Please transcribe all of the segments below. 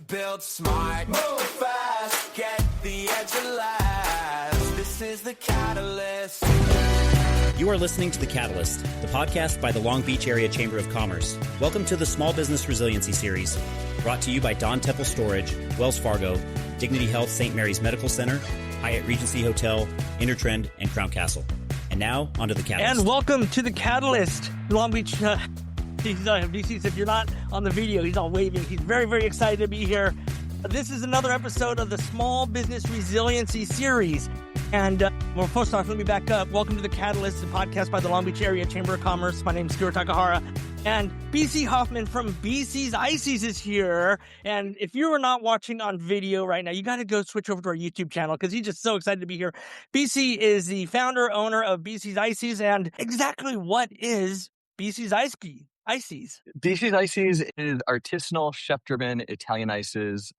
Build smart, move fast, get the edge of last. This is the Catalyst. You are listening to The Catalyst, the podcast by the Long Beach Area Chamber of Commerce. Welcome to the Small Business Resiliency Series, brought to you by Don Temple Storage, Wells Fargo, Dignity Health St. Mary's Medical Center, Hyatt Regency Hotel, Intertrend, and Crown Castle. And now, onto The Catalyst. And welcome to The Catalyst. Long Beach, BC's, if you're not on the video, he's all waving. He's very, very excited to be here. This is another episode of the Small Business Resiliency Series. And well, first off, let me back up. Welcome to The Catalyst, the podcast by the Long Beach Area Chamber of Commerce. My name is Stuart Takahara. And BC Hoffman from BC's Ices is here. And if you are not watching on video right now, you got to go switch over to our YouTube channel because he's just so excited to be here. BC is the founder, owner of BC's Ices. And exactly what is BC's Ices? BC's Ices is artisanal, chef-driven Italian ices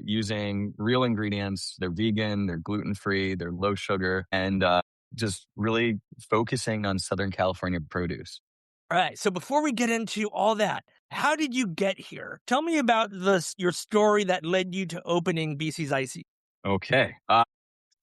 using real ingredients. They're vegan, they're gluten-free, they're low sugar, and just really focusing on Southern California produce. All right. So before we get into all that, how did you get here? Tell me about your story that led you to opening BC's Ices. Okay.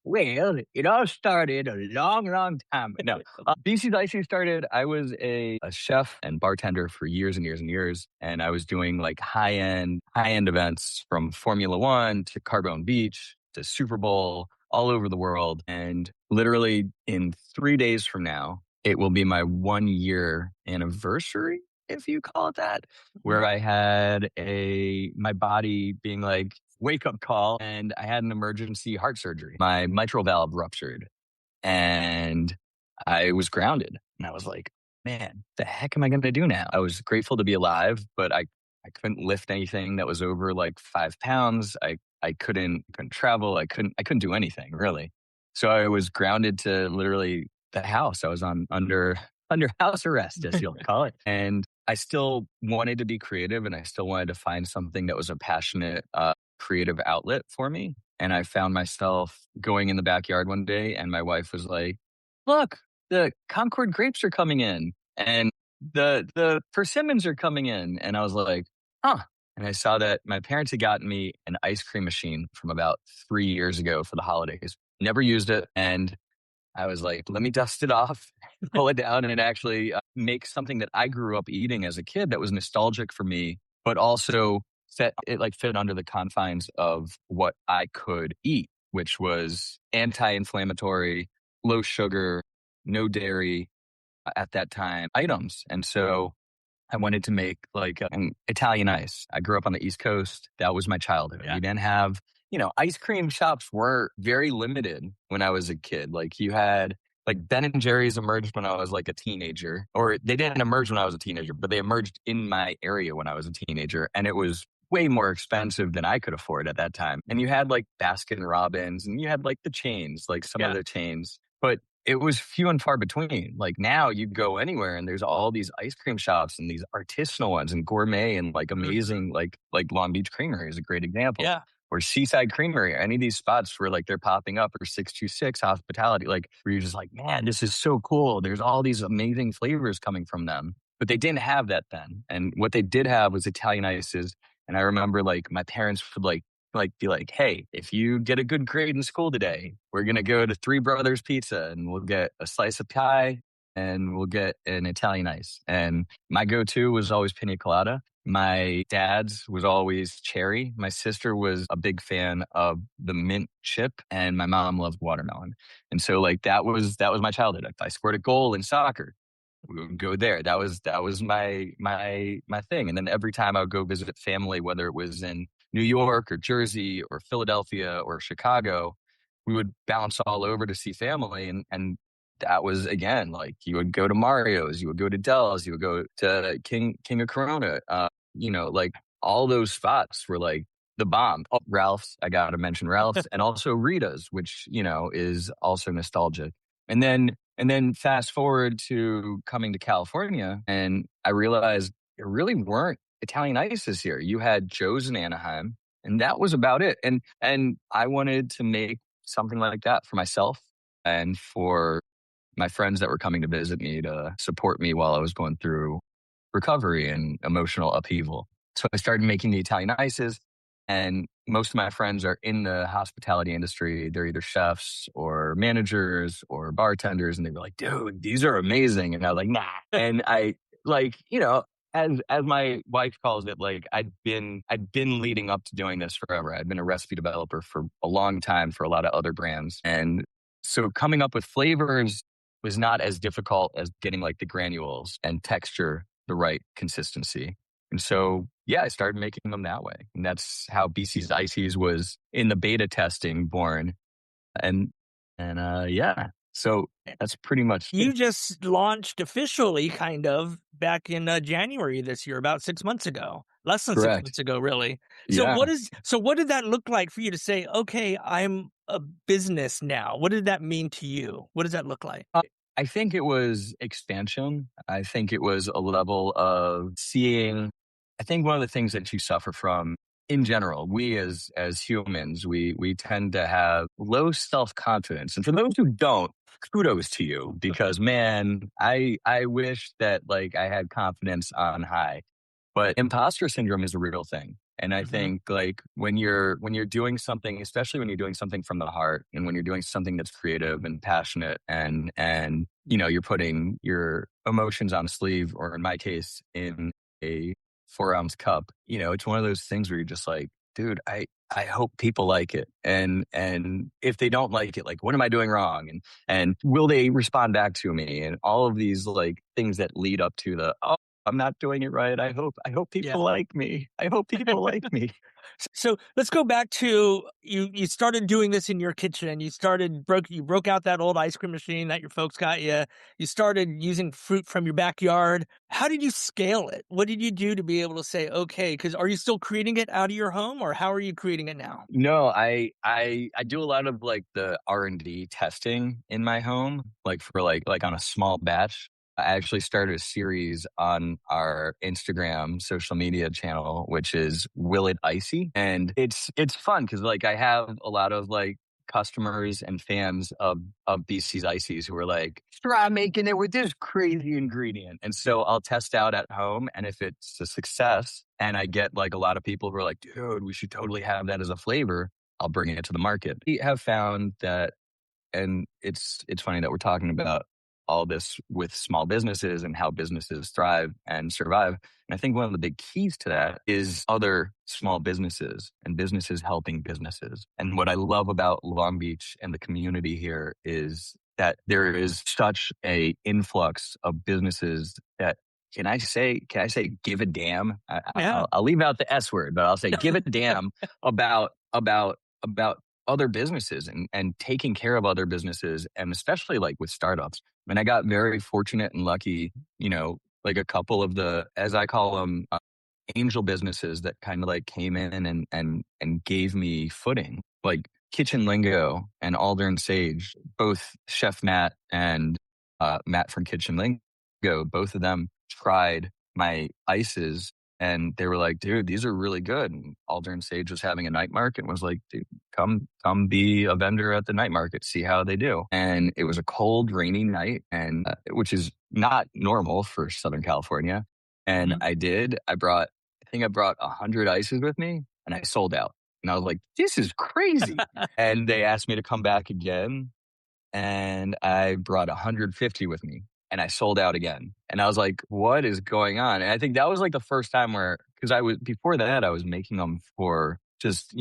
Well, it all started a long, long time. No, BC's Ices started, I was a chef and bartender for years and years and years. And I was doing like high-end events from Formula One to Carbone Beach to Super Bowl all over the world. And literally in 3 days from now, it will be my 1 year anniversary, if you call it that, where I had my body being like, wake up call, and I had an emergency heart surgery. My mitral valve ruptured and I was grounded. And I was like, man, the heck am I going to do now? I was grateful to be alive, but I couldn't lift anything that was over like 5 pounds. I couldn't travel. I couldn't do anything really. So I was grounded to literally the house. I was under house arrest, as you'll call it. And I still wanted to be creative, and I still wanted to find something that was a passionate, creative outlet for me. And I found myself going in the backyard one day, and my wife was like, look, the Concord grapes are coming in and the persimmons are coming in. And I was like, huh. And I saw that my parents had gotten me an ice cream machine from about 3 years ago for the holidays. Never used it. And I was like, let me dust it off, pull it down, and actually make something that I grew up eating as a kid that was nostalgic for me, but also fit under the confines of what I could eat, which was anti-inflammatory, low sugar, no dairy at that time items. And so I wanted to make like an Italian ice. I grew up on the East Coast. That was my childhood. Yeah. We didn't have, ice cream shops were very limited when I was a kid. Like you had like Ben and Jerry's emerged when I was like a teenager, or they didn't emerge when I was a teenager, but they emerged in my area when I was a teenager. And it was way more expensive than I could afford at that time. And you had like Baskin Robbins, and you had like the chains, like some other chains, but it was few and far between. Like now you go anywhere and there's all these ice cream shops and these artisanal ones and gourmet and like amazing, like Long Beach Creamery is a great example. Yeah. Or Seaside Creamery, or any of these spots where like they're popping up, or 626 Hospitality, like where you're just like, man, this is so cool. There's all these amazing flavors coming from them. But they didn't have that then. And what they did have was Italian ices. And I remember like my parents would like be like, hey, if you get a good grade in school today, we're going to go to Three Brothers Pizza and we'll get a slice of pie and we'll get an Italian ice. And my go-to was always pina colada. My dad's was always cherry. My sister was a big fan of the mint chip, and my mom loved watermelon. And so like that was my childhood. If I scored a goal in soccer, we would go there. That was my thing. And then every time I would go visit family, whether it was in New York or Jersey or Philadelphia or Chicago, we would bounce all over to see family. And that was, again, like you would go to Mario's, you would go to Dell's, you would go to King of Corona. Like all those spots were like the bomb. Oh, Ralph's, I got to mention Ralph's, and also Rita's, which, is also nostalgic. And then fast forward to coming to California, and I realized there really weren't Italian ices here. You had Joe's in Anaheim, and that was about it. And I wanted to make something like that for myself and for my friends that were coming to visit me to support me while I was going through recovery and emotional upheaval. So I started making the Italian ices. And most of my friends are in the hospitality industry. They're either chefs or managers or bartenders. And they were like, dude, these are amazing. And I was like, nah. And I like, as my wife calls it, like I'd been leading up to doing this forever. I'd been a recipe developer for a long time for a lot of other brands. And so coming up with flavors was not as difficult as getting like the granules and texture the right consistency. And so, yeah, I started making them that way. And that's how BC's Ices was in the beta testing born. And yeah, so that's pretty much You it. just launched officially kind of back in January this year, about 6 months ago, less than 6 Correct. months ago, really. Yeah. So what did that look like for you to say, okay, I'm a business now? What did that mean to you? What does that look like? I think it was expansion. I think it was a level of seeing. I think one of the things that you suffer from in general, we as humans, we tend to have low self-confidence. And for those who don't, kudos to you, because man, I wish that like I had confidence on high. But imposter syndrome is a real thing. And I think like when you're doing something, especially when you're doing something from the heart and when you're doing something that's creative and passionate and you're putting your emotions on a sleeve, or in my case, in a 4-ounce cup, it's one of those things where you're just like, dude, I hope people like it. And if they don't like it, like, what am I doing wrong? And will they respond back to me? And all of these like things that lead up to the, oh, I'm not doing it right. I hope people like me. I hope people like me. So let's go back to you started doing this in your kitchen. You broke out that old ice cream machine that your folks got you. You started using fruit from your backyard. How did you scale it? What did you do to be able to say, okay, because are you still creating it out of your home, or how are you creating it now? No, I do a lot of like the R&D testing in my home, like for like on a small batch. I actually started a series on our Instagram social media channel, which is Will It Icy. And it's fun because like I have a lot of like customers and fans of BC's Ices who are like, try making it with this crazy ingredient. And so I'll test out at home. And if it's a success and I get like a lot of people who are like, dude, we should totally have that as a flavor, I'll bring it to the market. We have found that, and it's funny that we're talking about all this with small businesses and how businesses thrive and survive. And I think one of the big keys to that is other small businesses and businesses helping businesses. And what I love about Long Beach and the community here is that there is such a influx of businesses that can I say give a damn? I'll leave out the S word, but I'll say give a damn about other businesses and taking care of other businesses, and especially like with startups. I mean, I got very fortunate and lucky, like a couple of the, as I call them, angel businesses that kind of like came in and gave me footing, like Kitchen Lingo and Alder and Sage, both Chef Matt and Matt from Kitchen Lingo, both of them tried my ices and they were like, dude, these are really good. And Alder and Sage was having a night market and was like, dude, come be a vendor at the night market, see how they do. And it was a cold, rainy night, and which is not normal for Southern California. And I brought 100 ices with me and I sold out. And I was like, this is crazy. And they asked me to come back again. And I brought 150 with me and I sold out again. And I was like, what is going on? And I think that was like the first time because before that, I was making them for just,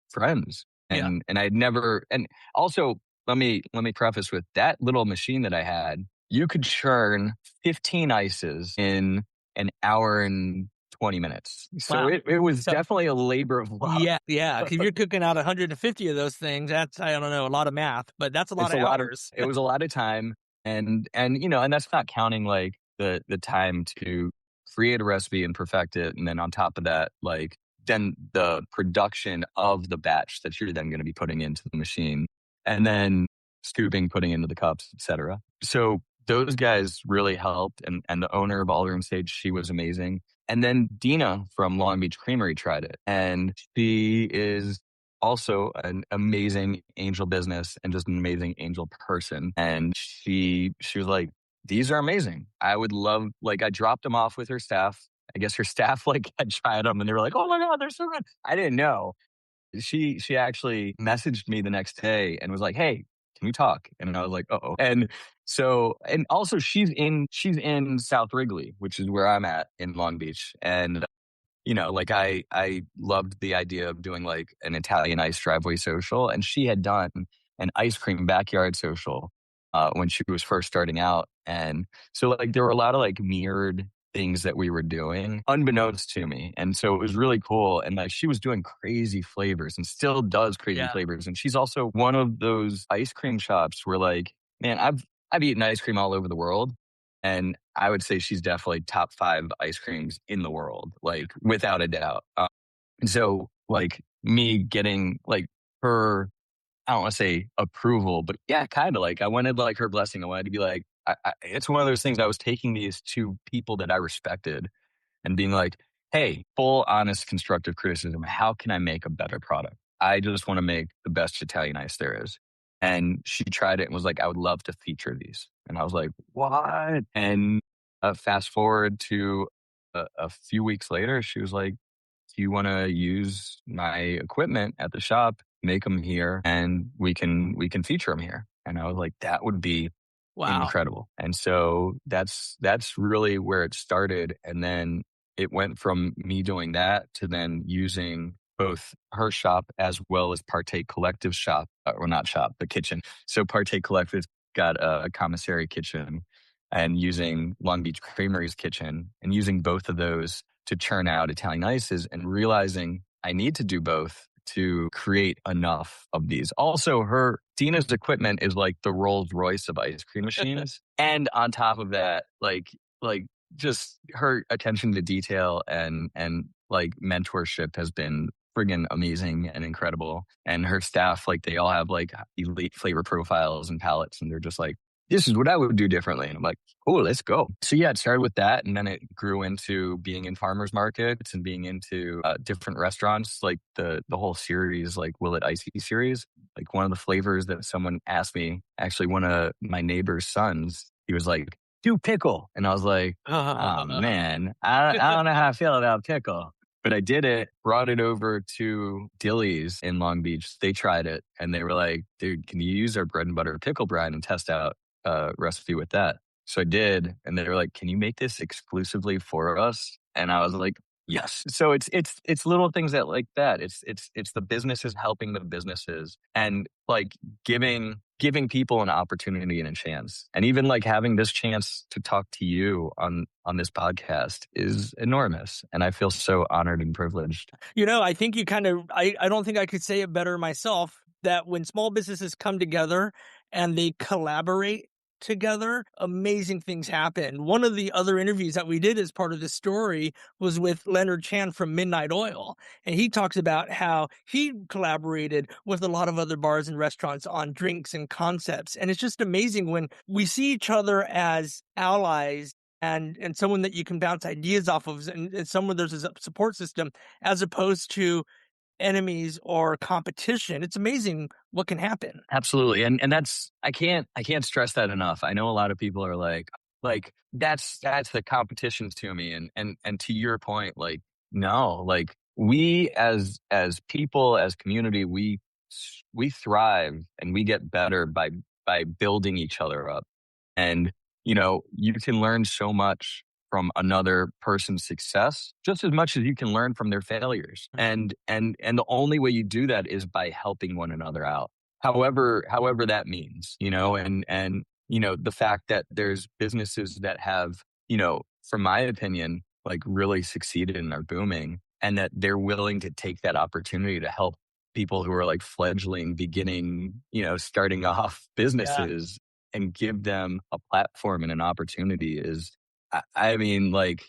friends. And I'd never, and also let me preface with that little machine that I had, you could churn 15 ices in an hour and 20 minutes. So it was definitely a labor of love. Yeah. Because you're cooking out 150 of those things. That's, I don't know, a lot of math, but that's a lot of hours. It was a lot of time. And that's not counting like the time to create a recipe and perfect it. And then on top of that, like then the production of the batch that you're then going to be putting into the machine and then scooping, putting into the cups, etc. So those guys really helped. And the owner of Alder and Sage, she was amazing. And then Dina from Long Beach Creamery tried it. And she is also an amazing angel business and just an amazing angel person. And she was like, these are amazing. I would love, like I dropped them off with her staff I guess her staff like had tried them and they were like, "Oh my God, they're so good." I didn't know. She actually messaged me the next day and was like, "Hey, can we talk?" And I was like, "Uh-oh." And also she's in South Wrigley, which is where I'm at in Long Beach. And like I loved the idea of doing like an Italian ice driveway social, and she had done an ice cream backyard social when she was first starting out, and so like there were a lot of like mirrored things that we were doing unbeknownst to me, and so it was really cool. And like she was doing crazy flavors and still does crazy Yeah. flavors, and she's also one of those ice cream shops where like, man, I've eaten ice cream all over the world. And I would say she's definitely top 5 ice creams in the world, like without a doubt. And so like me getting like her, I don't want to say approval, but yeah, kind of like I wanted like her blessing. I wanted to be like, it's one of those things. I was taking these 2 people that I respected and being like, hey, full, honest, constructive criticism. How can I make a better product? I just want to make the best Italian ice there is. And she tried it and was like, I would love to feature these. And I was like, what? And fast forward to a few weeks later, she was like, do you want to use my equipment at the shop, make them here, and we can feature them here? And I was like, that would be Wow. incredible. And so that's really where it started. And then it went from me doing that to then using both her shop as well as Partake Collective's shop, or not shop, but kitchen. So Partake Collective's got a commissary kitchen, and using Long Beach Creamery's kitchen, and using both of those to churn out Italian ices, and realizing I need to do both to create enough of these. Also, Dina's equipment is like the Rolls Royce of ice cream machines. And on top of that, like just her attention to detail and like mentorship has been friggin' amazing and incredible. And her staff, like they all have like elite flavor profiles and palettes, and they're just like, this is what I would do differently. And I'm like, cool, let's go. So yeah, it started with that. And then it grew into being in farmers markets and being into different restaurants, like the whole series, like Will It Icy series. Like one of the flavors that someone asked me, actually one of my neighbor's sons, he was like, do pickle. And I was like, oh man, I don't know how I feel about pickle. But I did it, brought it over to Dilly's in Long Beach. They tried it and they were like, dude, can you use our bread and butter pickle brine and test out recipe with that? So I did, and they were like, can you make this exclusively for us? And I was like, yes. So it's little things that like that. It's the businesses helping the businesses, and like giving people an opportunity and a chance. And even like having this chance to talk to you on this podcast is enormous. And I feel so honored and privileged. I think you kind of, I don't think I could say it better myself, that when small businesses come together and they collaborate together, amazing things happen. One of the other interviews that we did as part of this story was with Leonard Chan from Midnight Oil. And he talks about how he collaborated with a lot of other bars and restaurants on drinks and concepts. And it's just amazing when we see each other as allies and someone that you can bounce ideas off of, and someone there's a support system, as opposed to enemies or competition. It's amazing what can happen. Absolutely. And that's, I can't stress that enough. I know a lot of people are like that's the competition to me. And to your point, like, no, like we as people, as community, we thrive and we get better by building each other up. And, you can learn so much from another person's success just as much as you can learn from their failures. And the only way you do that is by helping one another out. However that means, and the fact that there's businesses that have, from my opinion, like really succeeded and are booming, and that they're willing to take that opportunity to help people who are like fledgling, beginning, starting off businesses, and give them a platform and an opportunity is, I mean, like,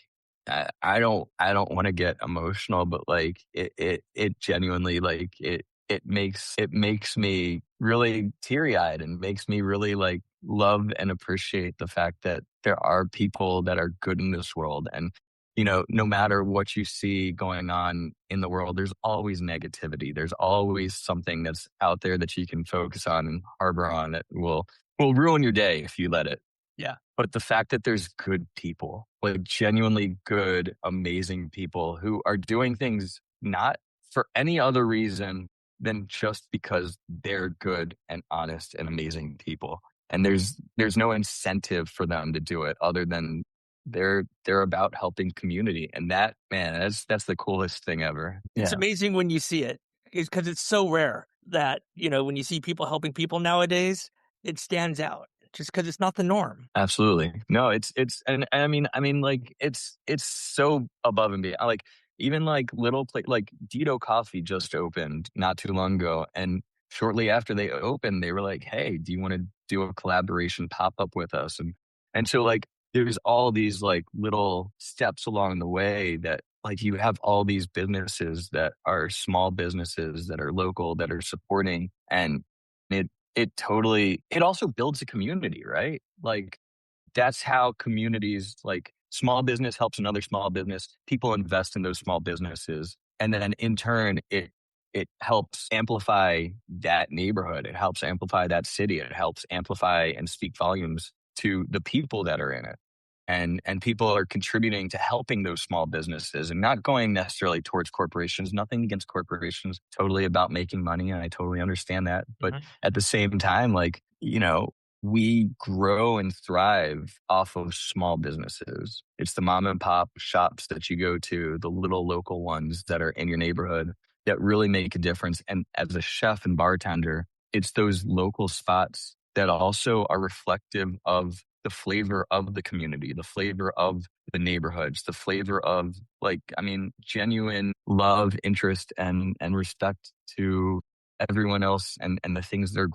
I don't want to get emotional, but like it genuinely, like it makes me really teary eyed, and makes me really like love and appreciate the fact that there are people that are good in this world. And, no matter what you see going on in the world, there's always negativity. There's always something that's out there that you can focus on and harbor on that will ruin your day if you let it. Yeah. But the fact that there's good people, like genuinely good, amazing people who are doing things not for any other reason than just because they're good and honest and amazing people. And there's no incentive for them to do it other than they're about helping community. And that, man, that's the coolest thing ever. It's Yeah. amazing when you see it, because it's so rare that, when you see people helping people nowadays, it stands out just because it's not the norm. Absolutely. No, it's and I mean like it's so above and beyond. Like even like little like Dito Coffee just opened not too long ago, and shortly after they opened, they were like, "Hey, do you want to do a collaboration pop up with us?" And so like there's all these like little steps along the way that like you have all these businesses that are small businesses that are local that are supporting, and it also builds a community, right? Like that's how communities, like small business helps another small business. People invest in those small businesses. And then in turn, it helps amplify that neighborhood. It helps amplify that city. It helps amplify and speak volumes to the people that are in it. And people are contributing to helping those small businesses and not going necessarily towards corporations. Nothing against corporations, totally about making money. And I totally understand that. But at the same time, like, we grow and thrive off of small businesses. It's the mom and pop shops that you go to, the little local ones that are in your neighborhood that really make a difference. And as a chef and bartender, it's those local spots that also are reflective of the flavor of the community, the flavor of the neighborhoods, the flavor of genuine love, interest, and respect to everyone else and the things that are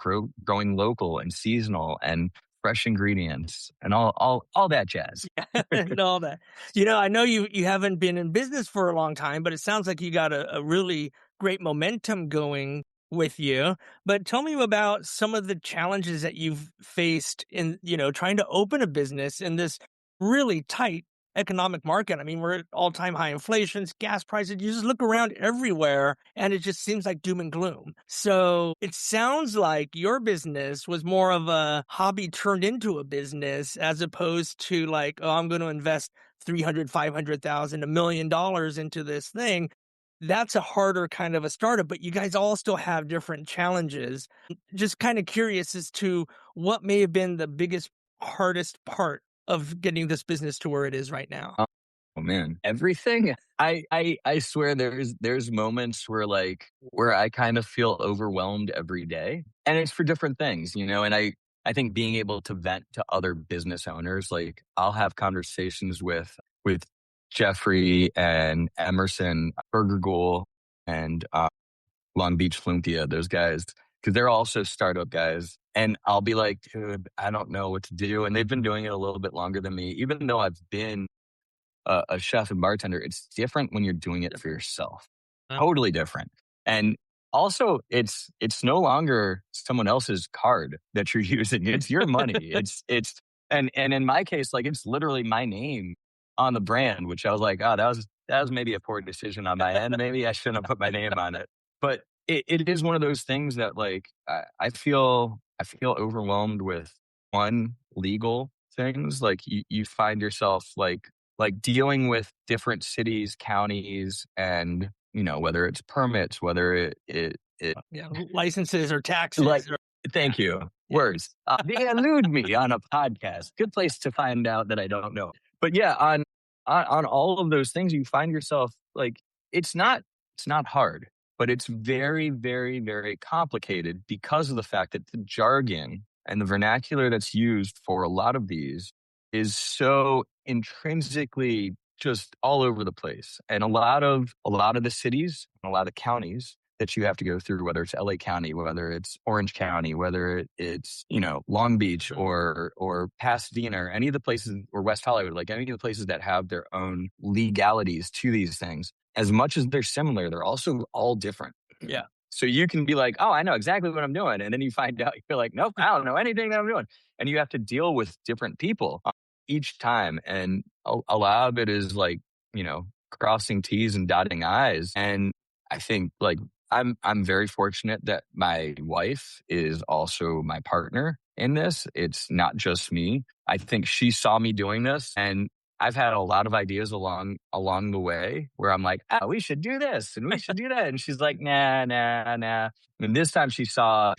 growing local and seasonal and fresh ingredients and all that jazz. And all that. I know you haven't been in business for a long time, but it sounds like you got a really great momentum going with you. But tell me about some of the challenges that you've faced in, trying to open a business in this really tight economic market. I mean, we're at all-time high inflations, gas prices. You just look around everywhere and it just seems like doom and gloom. So it sounds like your business was more of a hobby turned into a business as opposed to like, oh, I'm going to invest 300, 500,000, $1 million into this thing. That's a harder kind of a startup, but you guys all still have different challenges. Just kind of curious as to what may have been the biggest, hardest part of getting this business to where it is right now. Oh man, everything. I swear there's moments where I kind of feel overwhelmed every day, and it's for different things, and I think being able to vent to other business owners, like I'll have conversations with Jeffrey and Emerson Burgergool and Long Beach Flumpia, those guys, because they're also startup guys. And I'll be like, dude, I don't know what to do. And they've been doing it a little bit longer than me. Even though I've been a chef and bartender, it's different when you're doing it for yourself. Totally different. And also, it's no longer someone else's card that you're using. It's your money. And in my case, like it's literally my name on the brand, which I was like, oh, that was maybe a poor decision on my end. Maybe I shouldn't have put my name on it. But it is one of those things that like I feel overwhelmed with legal things. Like you find yourself like dealing with different cities, counties, and whether it's permits, whether it licenses or taxes. Like, thank you. Words. They elude me on a podcast. Good place to find out that I don't know. But yeah, on all of those things, you find yourself like it's not hard, but it's very, very, very complicated because of the fact that the jargon and the vernacular that's used for a lot of these is so intrinsically just all over the place. And a lot of the cities and a lot of counties that you have to go through, whether it's LA County, whether it's Orange County, whether it's, Long Beach or Pasadena or any of the places, or West Hollywood, like any of the places that have their own legalities to these things, as much as they're similar, they're also all different. Yeah. So you can be like, oh, I know exactly what I'm doing. And then you find out, you're like, nope, I don't know anything that I'm doing. And you have to deal with different people each time. And a lot of it is like, crossing T's and dotting I's. And I think like, I'm very fortunate that my wife is also my partner in this. It's not just me. I think she saw me doing this, and I've had a lot of ideas along the way where I'm like, "Oh, we should do this and we should do that." And she's like, "Nah, nah, nah." And this time she saw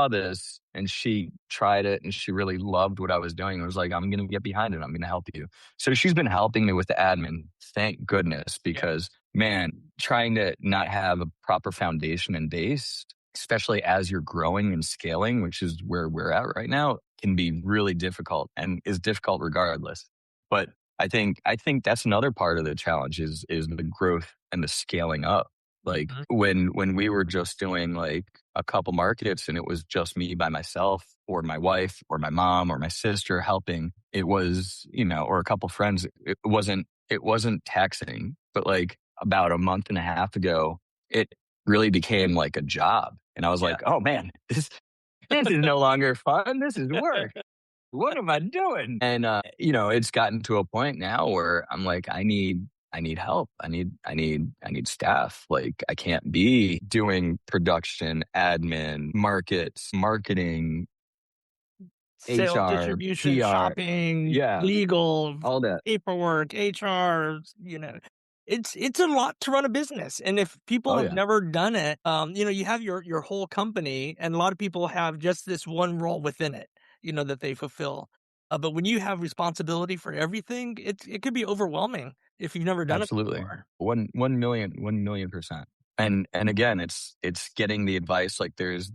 this and she tried it and she really loved what I was doing. It was like, "I'm gonna get behind it. I'm gonna help you." So she's been helping me with the admin. Thank goodness, because man, trying to not have a proper foundation and base, especially as you're growing and scaling, which is where we're at right now, can be really difficult and is difficult regardless. But I think that's another part of the challenge is the growth and the scaling up. Like Mhm. when we were just doing like a couple markets and it was just me by myself or my wife or my mom or my sister helping, it was, or a couple friends, it wasn't taxing. But like about a month and a half ago, it really became like a job. And I was Yeah. like, oh man, this is no longer fun. This is work. What am I doing? And it's gotten to a point now where I'm like, I need help. I need staff. Like I can't be doing production, admin, marketing, Sales, HR, distribution, PR. shopping, Yeah, legal, all that. paperwork, HR, it's a lot to run a business. And if people Oh have yeah, never done it, you have your whole company, and a lot of people have just this one role within it, that they fulfill. But when you have responsibility for everything, it could be overwhelming if you've never done it absolutely. before. 1 million percent. And again, it's getting the advice. Like there's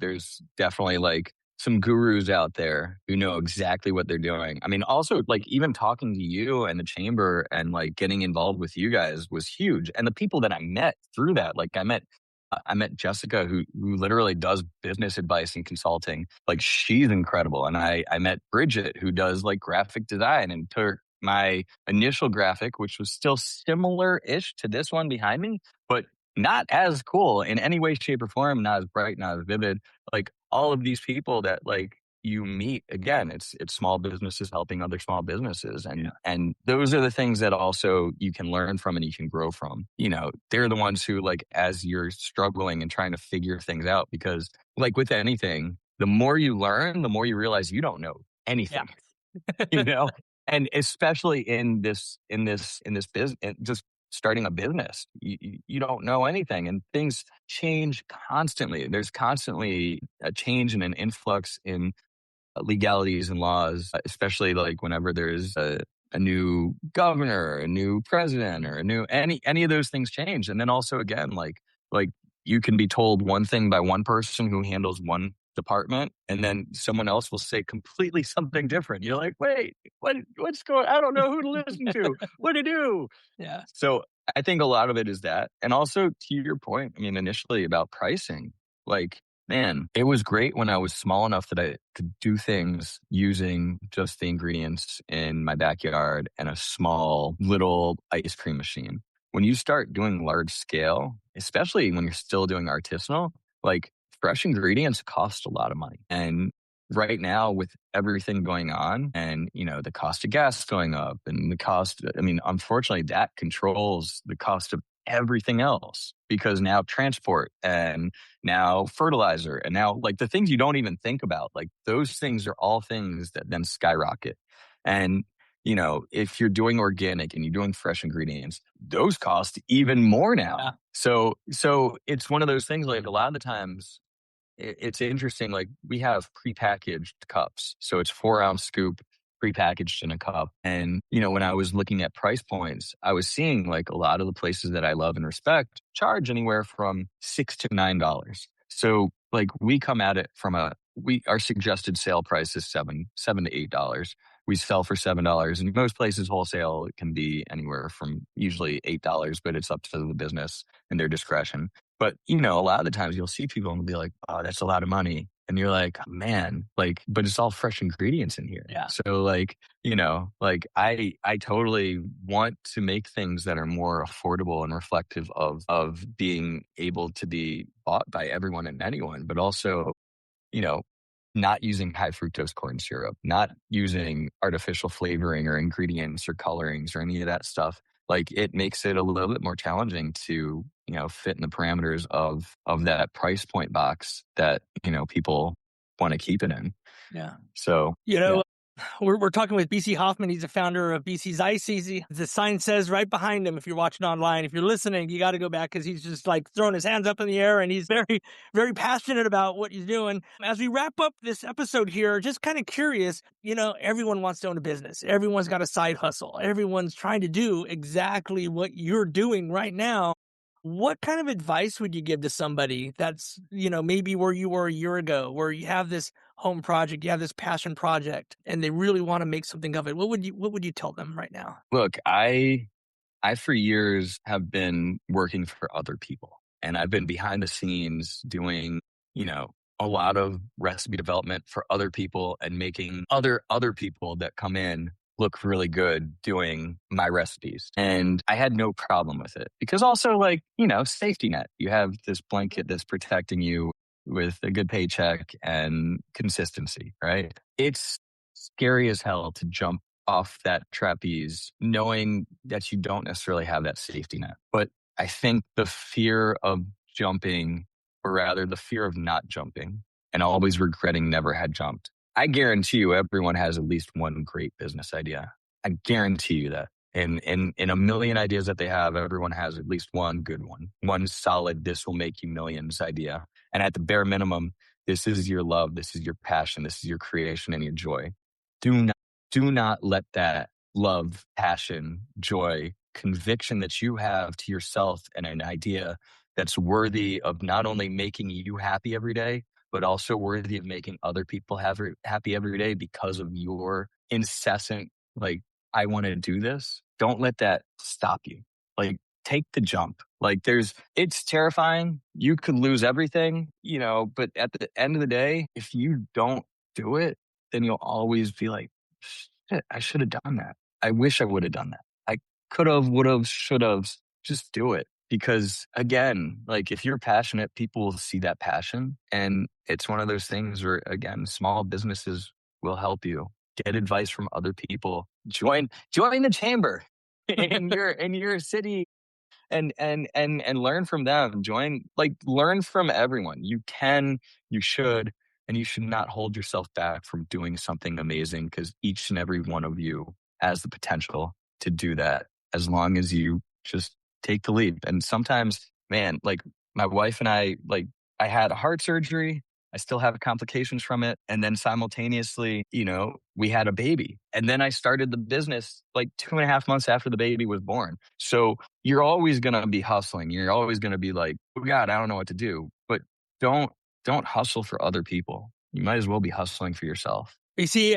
definitely like some gurus out there who know exactly what they're doing. I mean, also like even talking to you and the chamber and like getting involved with you guys was huge. And the people that I met through that, like I met Jessica who literally does business advice and consulting. Like she's incredible. And I met Bridget who does like graphic design and took my initial graphic, which was still similar-ish to this one behind me, but not as cool in any way, shape, or form, not as bright, not as vivid. Like all of these people that like you meet again, it's small businesses helping other small businesses. And those are the things that also you can learn from and you can grow from. They're the ones who like as you're struggling and trying to figure things out, because like with anything, the more you learn, the more you realize you don't know Yeah. anything. you know and especially in this business, just starting a business, you don't know anything and things change constantly. There's constantly a change and an influx in legalities and laws, especially like whenever there's a new governor, a new president, or a new any of those things change. And then also again, like you can be told one thing by one person who handles one department, and then someone else will say completely something different. You're like, wait, what's going? I don't know who to listen to. What to do? Yeah. So I think a lot of it is that. And also to your point, I mean, initially about pricing, like, man, it was great when I was small enough that I could do things using just the ingredients in my backyard and a small little ice cream machine. When you start doing large scale, especially when you're still doing artisanal, like fresh ingredients cost a lot of money. And right now with everything going on and the cost of gas going up and the cost, I mean, unfortunately that controls the cost of everything else, because now transport and now fertilizer and now like the things you don't even think about, like those things are all things that then skyrocket. And if you're doing organic and you're doing fresh ingredients, those cost even more now. Yeah. So it's one of those things, like a lot of the times it's interesting. Like we have prepackaged cups. So it's 4 ounce scoop prepackaged in a cup. And, when I was looking at price points, I was seeing like a lot of the places that I love and respect charge anywhere from $6 to $9. So like we come at it from our suggested sale price is seven to $8. We sell for $7. And most places wholesale can be anywhere from usually $8, but it's up to the business and their discretion. But, a lot of the times you'll see people and they'll be like, oh, that's a lot of money. And you're like, man, like, but it's all fresh ingredients in here. Yeah. So like, like I totally want to make things that are more affordable and reflective of being able to be bought by everyone and anyone, but also, you know, not using high fructose corn syrup, not using artificial flavoring or ingredients or colorings or any of that stuff. Like it makes it a little bit more challenging to, fit in the parameters of that price point box that, people want to keep it in. Yeah. So, You know, yeah. We're talking with BC Hoffman. He's the founder of BC's Ices. The sign says right behind him, if you're watching online, if you're listening, you got to go back because he's just like throwing his hands up in the air and he's very, very passionate about what he's doing. As we wrap up this episode here, just kind of curious, everyone wants to own a business. Everyone's got a side hustle. Everyone's trying to do exactly what you're doing right now. What kind of advice would you give to somebody that's, maybe where you were a year ago, where you have this home project, you have this passion project, and they really want to make something of it? What would you tell them right now? Look, I for years have been working for other people, and I've been behind the scenes doing, a lot of recipe development for other people and making other people that come in look really good doing my recipes. And I had no problem with it because also safety net. You have this blanket that's protecting you with a good paycheck and consistency, right? It's scary as hell to jump off that trapeze knowing that you don't necessarily have that safety net. But I think the fear of jumping, or rather the fear of not jumping and always regretting never had jumped. I guarantee you everyone has at least one great business idea. I guarantee you that. In a million ideas that they have, everyone has at least one good one solid, this will make you millions idea. And at the bare minimum, this is your love, this is your passion, this is your creation and your joy. Do not let that love, passion, joy, conviction that you have to yourself and an idea that's worthy of not only making you happy every day, but also worthy of making other people happy every day because of your incessant, I want to do this. Don't let that stop you. Take the jump. It's terrifying. You could lose everything, but at the end of the day, if you don't do it, then you'll always be like, shit, I should have done that. I wish I would have done that. I could have, would have, should have. Just do it. Because again, if you're passionate, people will see that passion. And it's one of those things where, again, small businesses will help you. Get advice from other people. Join the chamber in your city and learn from them. Learn from everyone. You can, you should, and you should not hold yourself back from doing something amazing because each and every one of you has the potential to do that as long as you just take the leap. And sometimes, man, my wife and I had a heart surgery. I still have complications from it. And then simultaneously, we had a baby. And then I started the business 2.5 months after the baby was born. So you're always going to be hustling. You're always going to be like, oh God, I don't know what to do. But don't hustle for other people. You might as well be hustling for yourself. You see,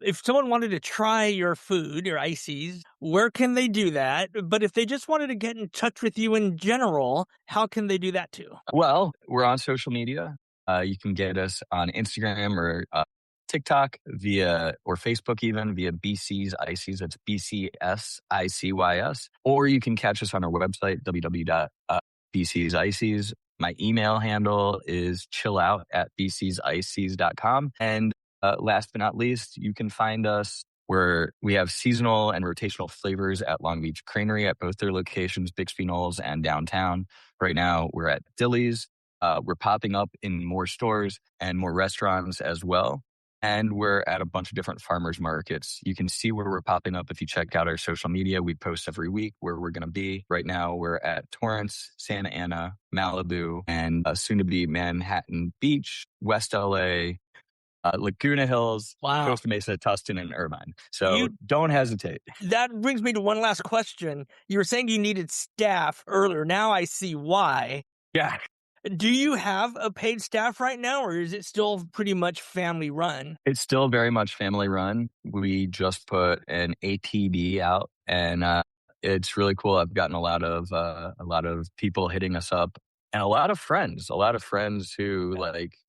if someone wanted to try your food, your ices, where can they do that? But if they just wanted to get in touch with you in general, how can they do that too? Well, we're on social media. You can get us on Instagram or TikTok or Facebook even via BC's Ices. That's BCSICYS. Or you can catch us on our website, www.bcsices. My email handle is chillout@bcsices.com. And last but not least, you can find us where we have seasonal and rotational flavors at Long Beach Creamery at both their locations, Bixby Knolls and downtown. Right now, we're at Dilly's. We're popping up in more stores and more restaurants as well. And we're at a bunch of different farmers markets. You can see where we're popping up if you check out our social media. We post every week where we're going to be. Right now, we're at Torrance, Santa Ana, Malibu, and soon to be Manhattan Beach, West LA, Laguna Hills, Wow. Costa Mesa, Tustin, and Irvine. So don't hesitate. That brings me to one last question. You were saying you needed staff earlier. Now I see why. Yeah. Do you have a paid staff right now, or is it still pretty much family run? It's still very much family run. We just put an ATD out, and it's really cool. I've gotten a lot of people hitting us up, and a lot of friends who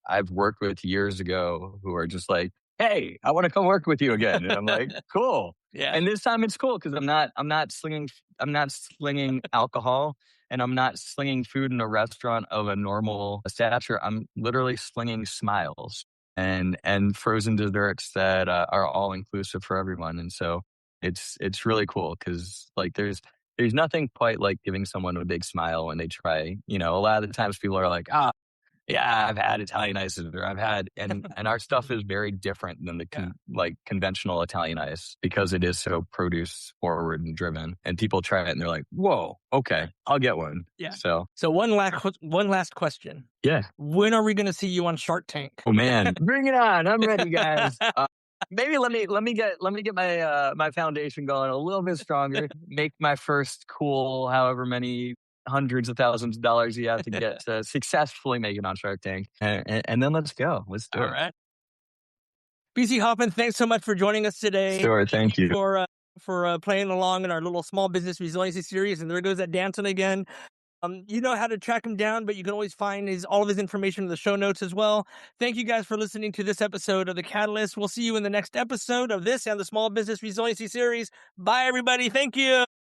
I've worked with years ago who are just like, "Hey, I want to come work with you again." And I'm like, "Cool." Yeah. And this time it's cool because I'm not slinging alcohol. And I'm not slinging food in a restaurant of a normal stature. I'm literally slinging smiles and frozen desserts that are all inclusive for everyone. And so it's really cool because there's nothing quite like giving someone a big smile when they try. A lot of the times people are like, Yeah, I've had Italian ices, or I've had, and our stuff is very different than the like conventional Italian ice because it is so produce forward and driven. And people try it and they're like, "Whoa, okay, I'll get one." Yeah. So one last question. yeah. When are we going to see you on Shark Tank? Oh man, bring it on! I'm ready, guys. Maybe let me get my my foundation going a little bit stronger. Make my first cool, however many hundreds of thousands of dollars you have to get to successfully make it on Shark Tank, and then let's go. Let's do it. All right. BC Hoffman, thanks so much for joining us today. Sure, thank you for playing along in our little small business resiliency series. And there goes that dancing again. You know how to track him down, but you can always find all of his information in the show notes as well. Thank you guys for listening to this episode of The Catalyst. We'll see you in the next episode of this and the Small Business Resiliency Series. Bye, everybody. Thank you.